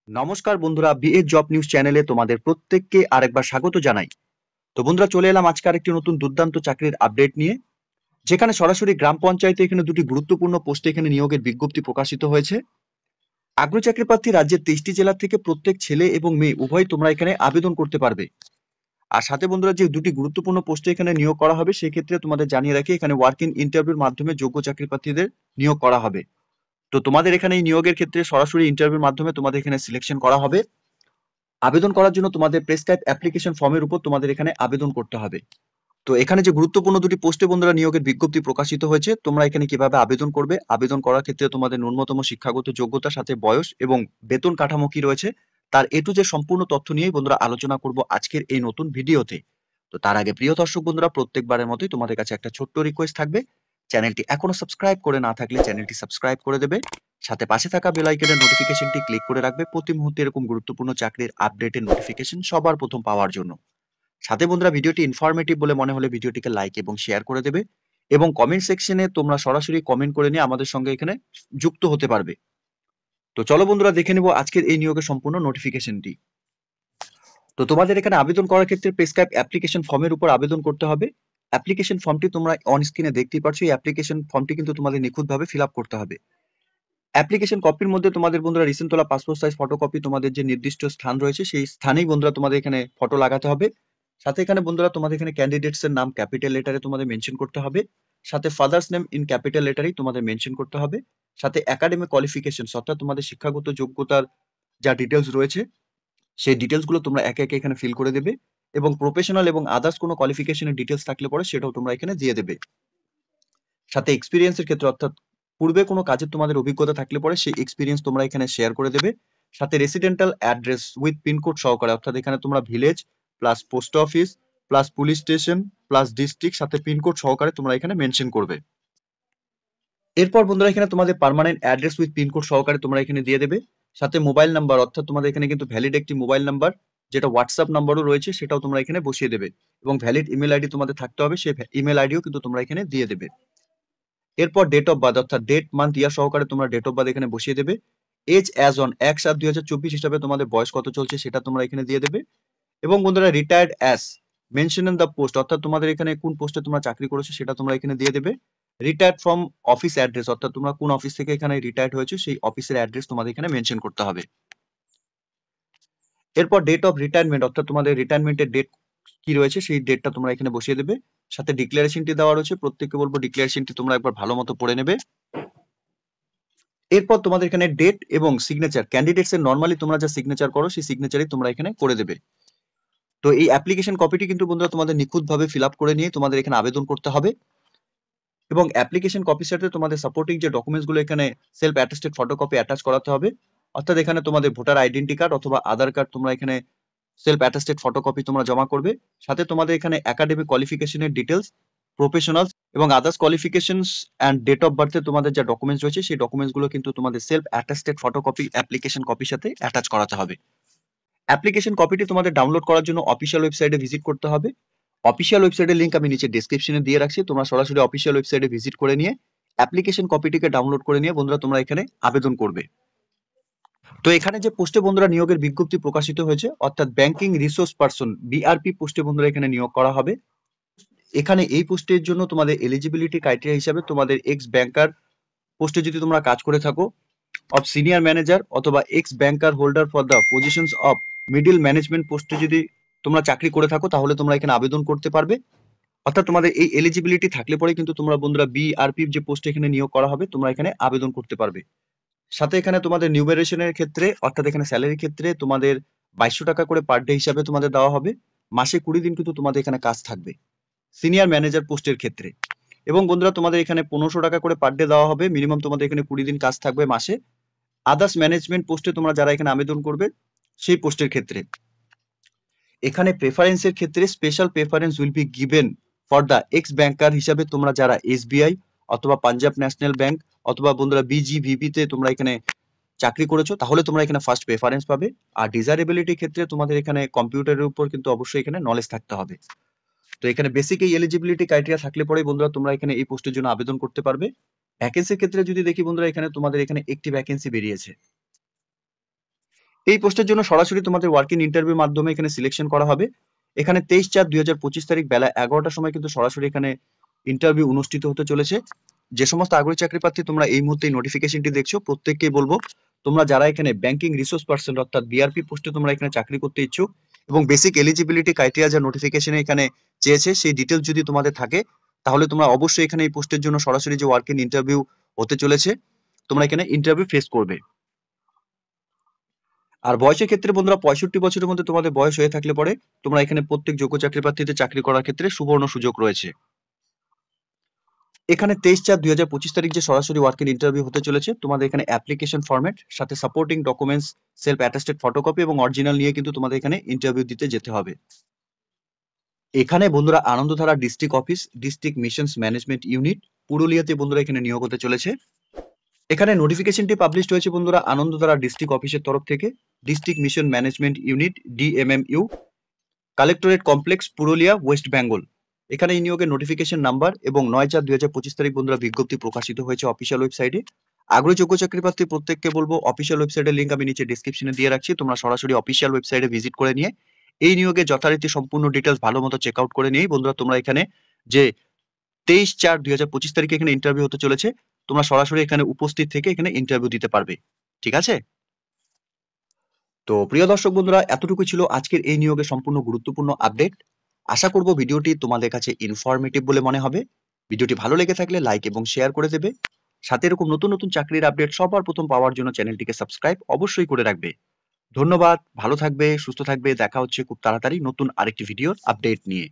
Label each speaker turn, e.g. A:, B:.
A: নমস্কার বন্ধুরা, BA job news চ্যানেলে তোমাদের প্রত্যেককে আরেকবার স্বাগত জানাই। তো বন্ধুরা, চলে এলাম আজকে আরেকটি নতুন দুর্দান্ত চাকরির আপডেট নিয়ে, যেখানে সরাসরি গ্রাম পঞ্চায়েতে এখানে দুটি গুরুত্বপূর্ণ পোস্টে এখানে নিয়োগের বিজ্ঞপ্তি প্রকাশিত হয়েছে। আগ্রহী চাকরি প্রার্থী রাজ্যের 23টি জেলা থেকে প্রত্যেক ছেলে এবং মেয়ে উভয় তোমরা এখানে আবেদন করতে পারবে। আর সাথে বন্ধুরা, যে দুটি গুরুত্বপূর্ণ পোস্টে এখানে নিয়োগ করা হবে সেই ক্ষেত্রে তোমাদের জানিয়ে রাখি, এখানে ওয়ার্ক ইন ইন্টারভিউর মাধ্যমে যোগ্য চাকরি প্রার্থীদের নিয়োগ করা হবে। তো তোমাদের এখানে এই নিয়োগের ক্ষেত্রে সরাসরি ইন্টারভিউর মাধ্যমে তোমাদের এখানে সিলেকশন করা হবে। আবেদন করার জন্য তোমাদের প্রেসক্রাইব অ্যাপ্লিকেশন ফর্মের উপর তোমাদের এখানে আবেদন করতে হবে। তো এখানে যে গুরুত্বপূর্ণ দুটি পোস্টে বন্ধুরা নিয়োগের বিজ্ঞপ্তি প্রকাশিত হয়েছে, তোমরা এখানে কিভাবে আবেদন করবে, আবেদন করার ক্ষেত্রে তোমাদের ন্যূনতম শিক্ষাগত যোগ্যতার সাথে বয়স এবং বেতন কাঠামো কি রয়েছে, তার এ টু জেড সম্পূর্ণ তথ্য নিয়েই বন্ধুরা আলোচনা করব আজকের এই নতুন ভিডিওতে। তো তার আগে প্রিয় দর্শক বন্ধুরা, প্রত্যেকবারের মতোই তোমাদের কাছে একটা ছোট্ট রিকোয়েস্ট থাকবে, চ্যানেলটি এখনো সাবস্ক্রাইব করে না থাকলে চ্যানেলটি সাবস্ক্রাইব করে দেবে, সাথে পাশে থাকা বেল আইকনের নোটিফিকেশনটি ক্লিক করে রাখবে প্রতি মুহূর্তে এরকম গুরুত্বপূর্ণ চাকরির আপডেটের নোটিফিকেশন সবার প্রথম পাওয়ার জন্য। সাথে বন্ধুরা, ভিডিওটি ইনফরমেটিভ বলে মনে হলে ভিডিওটিকে লাইক এবং শেয়ার করে দেবে, এবং কমেন্ট সেকশনে তোমরা সরাসরি কমেন্ট করে নিয়ে আমাদের সঙ্গে এখানে যুক্ত হতে পারবে। তো চলো বন্ধুরা, দেখে নেব আজকের এই নিয়োগের সম্পূর্ণ নোটিফিকেশনটি। তো তোমাদের এখানে আবেদন করার ক্ষেত্রে প্রেসক্রাইব অ্যাপ্লিকেশন ফর্মের উপর আবেদন করতে হবে। অ্যাপ্লিকেশন ফর্মটি তোমরা অন স্ক্রিনে দেখতেই পাচ্ছ, এই অ্যাপ্লিকেশন ফর্মটি কিন্তু তোমাদের নিখুঁতভাবে ফিল আপ করতে হবে। অ্যাপ্লিকেশন কপির মধ্যে তোমাদের বন্ধুরা রিসেন্ট তোলা পাসপোর্ট সাইজ ফটোকপি, তোমাদের যে নির্দিষ্ট স্থান রয়েছে সেই স্থানেই বন্ধুরা তোমাদের এখানে ফটো লাগাতে হবে। সাথে এখানে বন্ধুরা তোমাদের এখানে ক্যান্ডিডেটস এর নাম ক্যাপিটাল লেটারে তোমাদের মেনশন করতে হবে। সাথে ফাদার্স নেম ইন ক্যাপিটাল লেটারেই তোমাদের মেনশন করতে হবে। সাথে একাডেমিক কোয়ালিফিকেশন অর্থাৎ তোমাদের শিক্ষাগত যোগ্যতার যা ডিটেলস রয়েছে সেই ডিটেলস গুলো তোমরা একে একে এখানে ফিল করে দেবে, এবং প্রফেশনাল এবং আদার্স কোনো কোয়ালিফিকেশনের ডিটেলস থাকলে পরে সেটাও তোমরা এখানে দিয়ে দেবে। সাথে এক্সপিরিয়েন্সের ক্ষেত্রে অর্থাৎ পূর্বে কোনো কাজের তোমাদের অভিজ্ঞতা থাকলে পরে সেই এক্সপিরিয়েন্স তোমরা এখানে শেয়ার করে দেবে। সাথে রেসিডেন্টাল অ্যাড্রেস উইথ পিনকোড সহকারে, অর্থাৎ এখানে তোমরা village plus post office plus police station plus district সাথে পিনকোড সহকারে তোমরা এখানে মেনশন করবে। এরপর বন্ধুরা, এখানে তোমাদের পার্মানেন্ট অ্যাড্রেস উইথ পিনকোড সহকারে তোমরা এখানে দিয়ে দেবে। সাথে মোবাইল নাম্বার, অর্থাৎ তোমাদের এখানে কিন্তু ভ্যালিড একটি মোবাইল নাম্বার, যেটা হোয়াটসঅ্যাপ নাম্বারও রয়েছে, সেটাও তোমরা এখানে বসিয়ে দেবে। এবং ভ্যালিড ইমেল আইডি তোমাদের থাকতে হবে, সেই ইমেল আইডিও কিন্তু তোমরা এখানে দিয়ে দেবে। এরপর ডেট অফ বার্থ, অর্থাৎ ডেট মান্থ ইয়ার সহকারে তোমরা ডেট অফ বার্থ এখানে বসিয়ে দেবে। এজ অ্যাজ অন 1/7/2024 হিসাবে তোমাদের বয়স কত চলছে সেটা তোমরা এখানে দিয়ে দেবে। এবং বন্ধুরা, retired as mention in the post, অর্থাৎ তোমাদের এখানে কোন পোস্টে তোমরা চাকরি করেছো সেটা তোমরা এখানে দিয়ে দেবে। রিটায়ার্ড ফ্রম অফিস অ্যাড্রেস, অর্থাৎ তোমরা কোন অফিস থেকে এখানে রিটায়ার্ড হয়েছে সেই অফিসের অ্যাড্রেস তোমাদের এখানে মেনশন করতে হবে। এরপর ডেট অফ রিটায়ারমেন্ট, অর্থাৎ তোমাদের রিটায়ারমেন্টের ডেট কি রয়েছে সেই ডেটটা তোমরা এখানে বসিয়ে দেবে। সাথে ডিক্লারেশনটি দেওয়া রয়েছে, প্রত্যেককে বলবো ডিক্লারেশনটি তোমরা একবার ভালো মতো পড়ে নেবে। এরপর তোমাদের এখানে ডেট এবং সিগনেচার, ক্যান্ডিডেটস এর নরমালি তোমরা যা সিগনেচার করো সেই সিগনেচারই তোমরা এখানে করে দেবে। তো এই অ্যাপ্লিকেশন কপিটি কিন্তু বন্ধুরা তোমাদের নিখুঁতভাবে ফিল আপ করে নিয়ে তোমাদের এখানে আবেদন করতে হবে। এবং অ্যাপ্লিকেশন কপির সাথে তোমাদের সাপোর্টিং যে ডকুমেন্টস গুলো এখানে সেলফ অ্যাটেস্টেড ফটোকপি অ্যাটাচ করাতে হবে। অর্থাৎ এখানে তোমাদের ভোটার আইডেন্টি কার্ড অথবা আধার কার্ড তোমরা এখানে সেলফ অ্যাটেস্টেড ফটোকপি তোমরা জমা করবে। সাথে তোমাদের এখানে একাডেমিক কোয়ালিফিকেশনের ডিটেলস, প্রফেশনাল এবং others qualifications and date of বার্থে তোমাদের যা ডকুমেন্টস রয়েছে সেই ডকুমেন্টস গুলো কিন্তু তোমাদের সেলফ অ্যাটেস্টেড ফটোকপি অ্যাপ্লিকেশন কপির সাথে অ্যাটাচ করাতে হবে। অ্যাপ্লিকেশন কপিটি তোমাদের ডাউনলোড করার জন্য অফিসিয়াল ওয়েবসাইটে ভিজিট করতে হবে। অফিসিয়াল ওয়েবসাইটের লিংক আমি নিচে ডেসক্রিপশনে দিয়ে রাখছি, তোমরা সরাসরি অফিসিয়াল ওয়েবসাইটে ভিজিট করে নিয়ে অ্যাপ্লিকেশন কপিটিকে ডাউনলোড করে নিয়ে বন্ধুরা তোমরা এখানে আবেদন করবে। তো এখানে যে পোস্টে বন্ধুরা নিয়োগের বিজ্ঞপ্তি প্রকাশিত হয়েছে, অর্থাৎ ব্যাংকিং রিসোর্স পারসন বিআরপি পোস্টে বন্ধুরা এখানে নিয়োগ করা হবে। এখানে এই পোস্টের জন্য তোমাদের এলিজিবিলিটি ক্রাইটেরিয়া হিসাবে তোমাদের এক্স ব্যাংকার পোস্টে যদি তোমরা কাজ করে থাকো, অফ সিনিয়র ম্যানেজার অথবা x banker holder for the positions of middle management পোস্টে যদি তোমরা চাকরি করে থাকো তাহলে তোমরা এখানে আবেদন করতে পারবে। অর্থাৎ তোমাদের এই এলিজিবিলিটি থাকলে পরে কিন্তু তোমরা বন্ধুরা বিআরপি যে পোস্টে এখানে নিয়োগ করা হবে তোমরা এখানে আবেদন করতে পারবে। সাথে এখানে তোমাদের নিউমারেশনের ক্ষেত্রে, অর্থাৎ এখানে স্যালারির ক্ষেত্রে তোমাদের 2200 টাকা করে পার ডে হিসাবে তোমাদের দেওয়া হবে। মাসে 20 দিন কিন্তু তোমাদের এখানে কাজ থাকবে সিনিয়র ম্যানেজার পোস্টের ক্ষেত্রে। এবং বন্ধুরা তোমাদের এখানে 1500 টাকা করে পার ডে দেওয়া হবে, মিনিমাম তোমাদের এখানে 20 দিন কাজ থাকবে মাসে। আদার্স ম্যানেজমেন্ট পোস্টে তোমরা যারা এখানে আবেদন করবে সেই পোস্টের ক্ষেত্রে এখানে প্রেফারেন্সের ক্ষেত্রে special preference will be given for the ex banker হিসাবে তোমরা যারা এসবিআই অথবা পাঞ্জাব ন্যাশনাল ব্যাংক অথবা বন্ধুরা বিজিভিবি তে তোমরা এখানে চাকরি করেছো তাহলে তোমরা এখানে ফার্স্ট প্রেফারেন্স পাবে। আর ডিজারেবিলিটির ক্ষেত্রে তোমাদের এখানে কম্পিউটারের উপর কিন্তু অবশ্যই এখানে নলেজ থাকতে হবে। তো এখানে বেসিক এই এলিজিবিলিটি ক্রাইটেরিয়া থাকলে পরে বন্ধুরা তোমরা এখানে এই পোস্টের জন্য আবেদন করতে পারবে। ভ্যাকেন্সির ক্ষেত্রে যদি দেখি বন্ধুরা, এখানে তোমাদের এখানে একটি ভ্যাকেন্সি বেরিয়েছে। এই পোস্টের জন্য সরাসরি তোমাদের ওয়ার্কিং ইন্টারভিউর মাধ্যমে এখানে সিলেকশন করা হবে। এখানে 23/4/2025 তারিখ বেলা 11টার সময় কিন্তু সরাসরি এখানে ইন্টারভিউ অনুষ্ঠিত হতে চলেছে। যে সমস্ত আগ্রহী চাকরি প্রার্থী তোমরা এই মুহূর্তে নোটিফিকেশনটি দেখছো, প্রত্যেককেই বলবো তোমরা যারা এখানে ব্যাংকিং রিসোর্স পার্সন অর্থাৎ বিআরপি পোস্টে তোমরা এখানে চাকরি করতে ইচ্ছুক এবং বেসিক এলিজিবিলিটি ক্রাইটেরিয়া যা নোটিফিকেশনে এখানে চেয়েছে সেই ডিটেলস যদি তোমাদের থাকে, তাহলে তোমরা অবশ্যই এখানে এই পোস্টের জন্য সরাসরি যে ওয়ার্কিং ইন্টারভিউ হতে চলেছে তোমরা এখানে ইন্টারভিউ ফেস করবে। আর বয়সের ক্ষেত্রে বন্ধুরা 65 বছরের মধ্যে তোমাদের বয়স হয়ে থাকলে পরে তোমরা এখানে প্রত্যেক যোগ্য চাকরি প্রার্থীদের চাকরি করার ক্ষেত্রে সুবর্ণ সুযোগ রয়েছে। এখানে 23/4/2025 তারিখ যে সরাসরি ওয়ার্কিং ইন্টারভিউ হতে চলেছে, তোমাদের এখানে অ্যাপ্লিকেশন ফরম্যাট সাথে supporting documents, self attested photocopy এবং অরিজিনাল নিয়ে কিন্তু তোমাদের এখানে ইন্টারভিউ দিতে যেতে হবে। এখানে বন্ধুরা Anandadhara district office, district missions management unit পুরুলিয়াতে বন্ধুরা এখানে নিয়োগ হতে চলেছে। এখানে নোটিফিকেশনটি পাবলিশ হয়েছে বন্ধুরা আনন্দধারা ডিস্ট্রিক্ট অফিসের তরফ থেকে, district mission management unit DMMU, collectorate complex Purulia, West Bengal. এখানে এই নিয়োগের নোটিফিকেশন নাম্বার এবং 9/4/2025 তারিখ বন্ধুরা বিজ্ঞপ্তি প্রকাশিত হয়েছে অফিসিয়াল ওয়েবসাইটে। আগ্রহী যোগ্য চাকরি প্রার্থী প্রত্যেককে বলবো অফিসিয়াল ওয়েবসাইটের লিঙ্ক আমি নিচে ডেসক্রিপশনে দিয়ে রাখছি, তোমরা সরাসরি অফিসিয়াল ওয়েবসাইটে ভিজিট করে নিয়ে এই নিয়োগের যথারীতি সম্পূর্ণ ডিটেলস ভালো মতো চেক আউট করে নিয়ে বন্ধুরা তোমরা এখানে যে 23/4/2025 তারিখে এখানে ইন্টারভিউ হতে চলেছে, তোমরা সরাসরি এখানে উপস্থিত থেকে এখানে ইন্টারভিউ দিতে পারবে। ঠিক আছে? তো প্রিয় দর্শক বন্ধুরা, এতটুকুই ছিল আজকের এই নিয়োগের সম্পূর্ণ গুরুত্বপূর্ণ আপডেট। আশা করব ভিডিওটি তোমাদের কাছে ইনফরমেটিভ বলে মনে হবে। ভিডিওটি ভালো লেগে থাকলে লাইক এবং শেয়ার করে দেবে। সাথে এরকম নতুন নতুন চাকরির আপডেট সবার প্রথম পাওয়ার জন্য চ্যানেলটিকে সাবস্ক্রাইব অবশ্যই করে রাখবে। ধন্যবাদ, ভালো থাকবে, সুস্থ থাকবে। দেখা হচ্ছে খুব তাড়াতাড়ি নতুন আরেকটি ভিডিওর আপডেট নিয়ে।